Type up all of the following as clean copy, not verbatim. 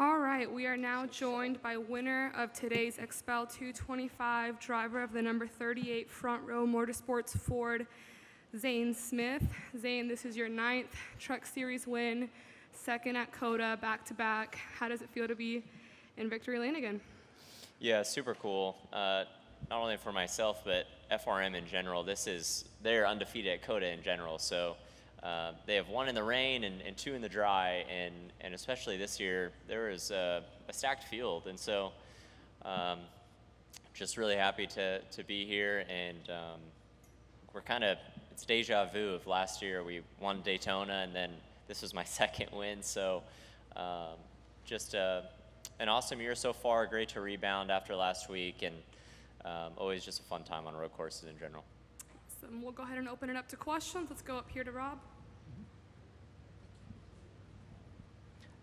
All right, we are now joined by winner of today's Xpel 225, driver of the number 38 Front Row Motorsports Ford, Zane Smith. Zane, this is your 9th Truck Series win, second at COTA, back-to-back. How does it feel to be in victory lane again? Yeah, super cool. Not only for myself, but FRM in general. They're undefeated at COTA in general, so they have 1 in the rain and 2 in the dry, and especially this year, there is a stacked field, and so just really happy to be here, and it's deja vu of last year. We won Daytona, and then this was my second win, so just an awesome year so far. Great to rebound after last week, and always just a fun time on road courses in general. So we'll go ahead and open it up to questions. Let's go up here to Rob.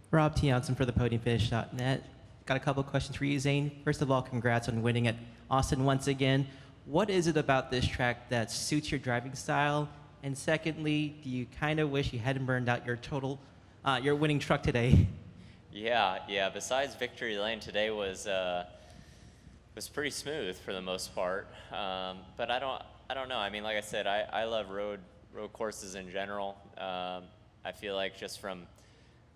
Rob Tianson for thepodiumfinish.net. Got a couple of questions for you, Zane. First of all, congrats on winning at Austin once again. What is it about this track that suits your driving style? And secondly, do you kind of wish you hadn't burned out your winning truck today? Yeah. Besides victory lane, today was pretty smooth for the most part. But I don't know. I mean, like I said, I love road courses in general. I feel like just from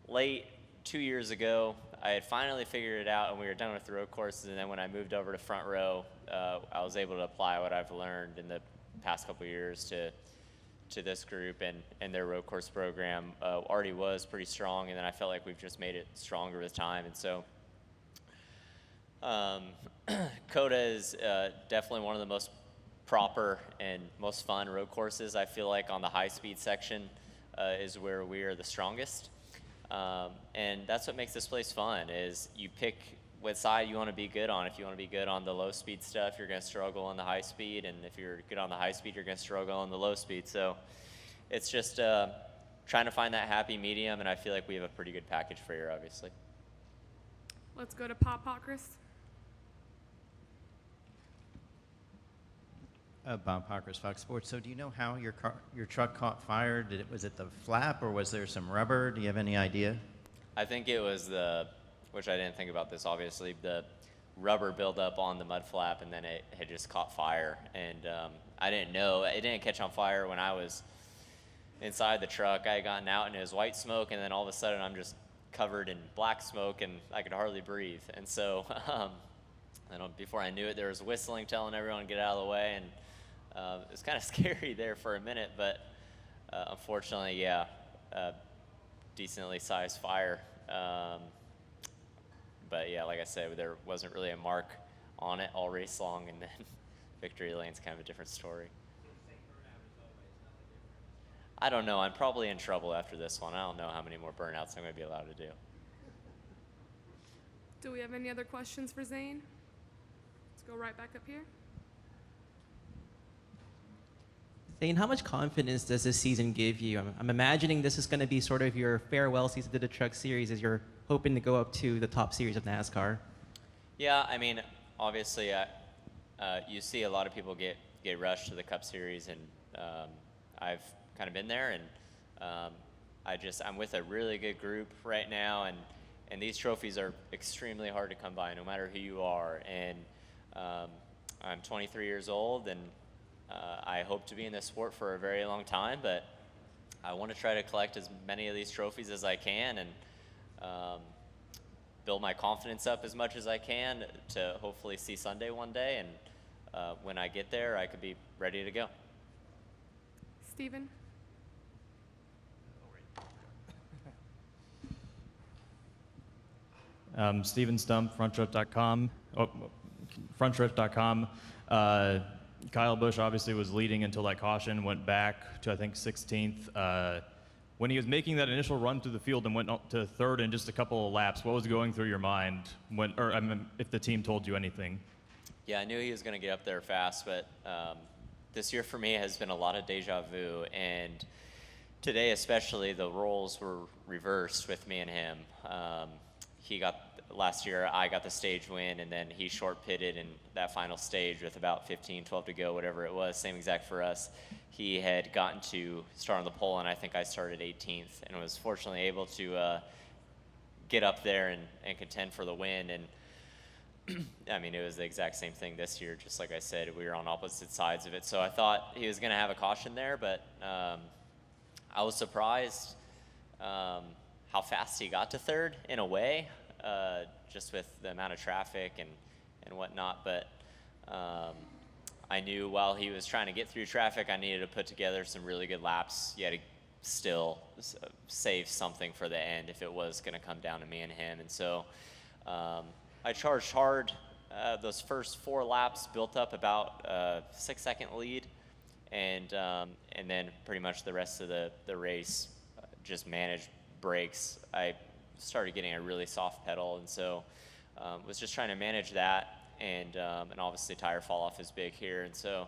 late 2 years ago, I had finally figured it out, and we were done with the road courses. And then when I moved over to Front Row, I was able to apply what I've learned in the past couple of years to this group, and their road course program already was pretty strong, and then I felt like we've just made it stronger with time. And so COTA is definitely one of the most proper and most fun road courses. I feel like on the high-speed section is where we are the strongest. And that's what makes this place fun, is you pick what side you want to be good on. If you want to be good on the low speed stuff, you're going to struggle on the high speed, and if you're good on the high speed, you're going to struggle on the low speed. So it's just trying to find that happy medium, and I feel like we have a pretty good package for you, obviously. Let's go to Pop Chris. Bob Pockers, Fox Sports. So do you know how your truck caught fire? Was it the flap, or was there some rubber? Do you have any idea? I think it was which I didn't think about this, obviously, the rubber buildup on the mud flap, and then it had just caught fire. And I didn't know. It didn't catch on fire when I was inside the truck. I had gotten out, and it was white smoke, and then all of a sudden I'm just covered in black smoke, and I could hardly breathe. And so before I knew it, there was whistling telling everyone to get out of the way, and it was kind of scary there for a minute, but unfortunately, decently sized fire. But yeah, like I said, there wasn't really a mark on it all race long, and then victory lane's kind of a different story. I don't know. I'm probably in trouble after this one. I don't know how many more burnouts I'm going to be allowed to do. Do we have any other questions for Zane? Let's go right back up here. Zane, how much confidence does this season give you? I'm imagining this is going to be sort of your farewell season to the Truck Series as you're hoping to go up to the top series of NASCAR. Yeah, I mean, obviously, you see a lot of people get rushed to the Cup Series, and I've kind of been there, and I'm with a really good group right now, and these trophies are extremely hard to come by, no matter who you are. And I'm 23 years old, and I hope to be in this sport for a very long time, but I want to try to collect as many of these trophies as I can, and build my confidence up as much as I can to hopefully see Sunday one day, and when I get there, I could be ready to go. Steven? Steven Stump, fronttruck.com. Fronttruck.com. Kyle Busch obviously was leading until that caution, went back to, I think, 16th. When he was making that initial run through the field and went up to third in just a couple of laps, what was going through your mind if the team told you anything? Yeah, I knew he was going to get up there fast, but this year for me has been a lot of deja vu, and today especially the roles were reversed with me and him. Last year I got the stage win, and then he short pitted in that final stage with about 12 to go, whatever it was, same exact for us. He had gotten to start on the pole, and I think I started 18th, and was fortunately able to get up there and contend for the win. And I mean, it was the exact same thing this year. Just like I said, we were on opposite sides of it. So I thought he was going to have a caution there, but I was surprised how fast he got to third in a way, just with the amount of traffic and whatnot. But I knew while he was trying to get through traffic, I needed to put together some really good laps. You had to still save something for the end if it was going to come down to me and him. And so I charged hard. Those first 4 laps built up about a 6-second lead, and then pretty much the rest of the race just managed brakes. I started getting a really soft pedal, and so was just trying to manage that, and obviously tire fall off is big here, and so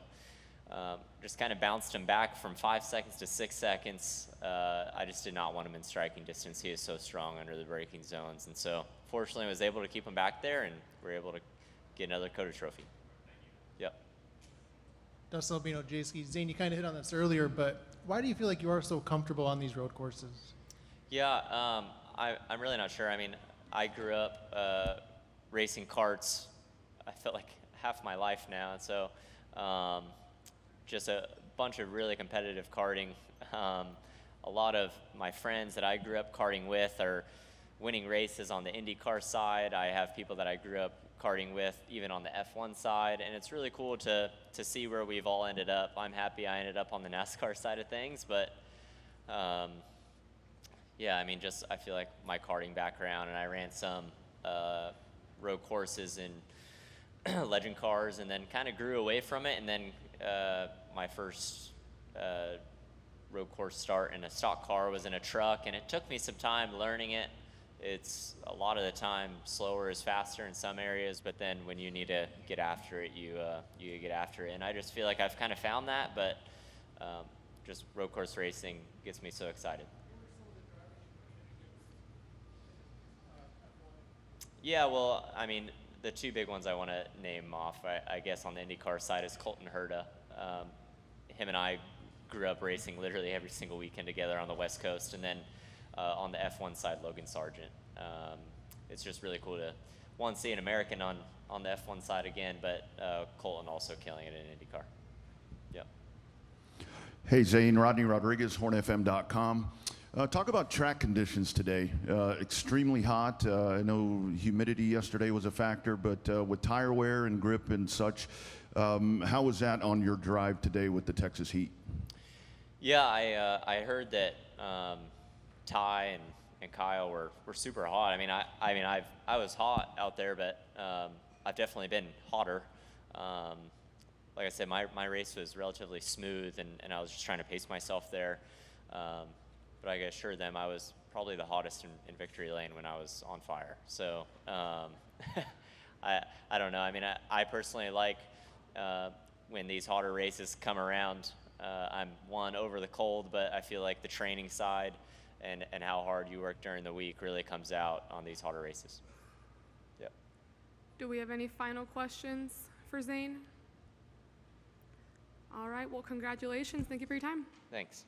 just kind of bounced him back from 5 seconds to 6 seconds. I just did not want him in striking distance. He is so strong under the braking zones, and so fortunately I was able to keep him back there, and we were able to get another COTA trophy. Yep. Dustin Albino, J-Ski. Zane, you kind of hit on this earlier, but why do you feel like you are so comfortable on these road courses? Yeah, I'm really not sure. I mean, I grew up racing karts, I felt like half my life now, and so just a bunch of really competitive karting. A lot of my friends that I grew up karting with are winning races on the IndyCar side. I have people that I grew up karting with even on the F1 side, and it's really cool to see where we've all ended up. I'm happy I ended up on the NASCAR side of things, but yeah, I mean, just I feel like my karting background, and I ran some road courses in legend cars, and then kind of grew away from it, and then my first road course start in a stock car was in a truck, and it took me some time learning it. It's a lot of the time slower is faster in some areas, but then when you need to get after it, you get after it. And I just feel like I've kind of found that, but just road course racing gets me so excited. Yeah, well, I mean, the 2 big ones I want to name off, I guess on the IndyCar side is Colton Herta. Him and I grew up racing literally every single weekend together on the West Coast, and then on the F1 side, Logan Sargent. It's just really cool to, one, see an American on the F1 side again, but Colton also killing it in IndyCar. Yep. Hey, Zane, Rodney Rodriguez, HornFM.com. Talk about track conditions today. Extremely hot. I know humidity yesterday was a factor, but with tire wear and grip and such, how was that on your drive today with the Texas heat? Yeah, I heard that Ty and Kyle were super hot. I mean, I was hot out there, but I've definitely been hotter. Like I said, my race was relatively smooth, and I was just trying to pace myself there. But I can assure them I was probably the hottest in Victory Lane when I was on fire. So I don't know. I mean, I personally like when these hotter races come around. I'm one over the cold, but I feel like the training side and how hard you work during the week really comes out on these hotter races. Yep. Do we have any final questions for Zane? All right, well, congratulations. Thank you for your time. Thanks.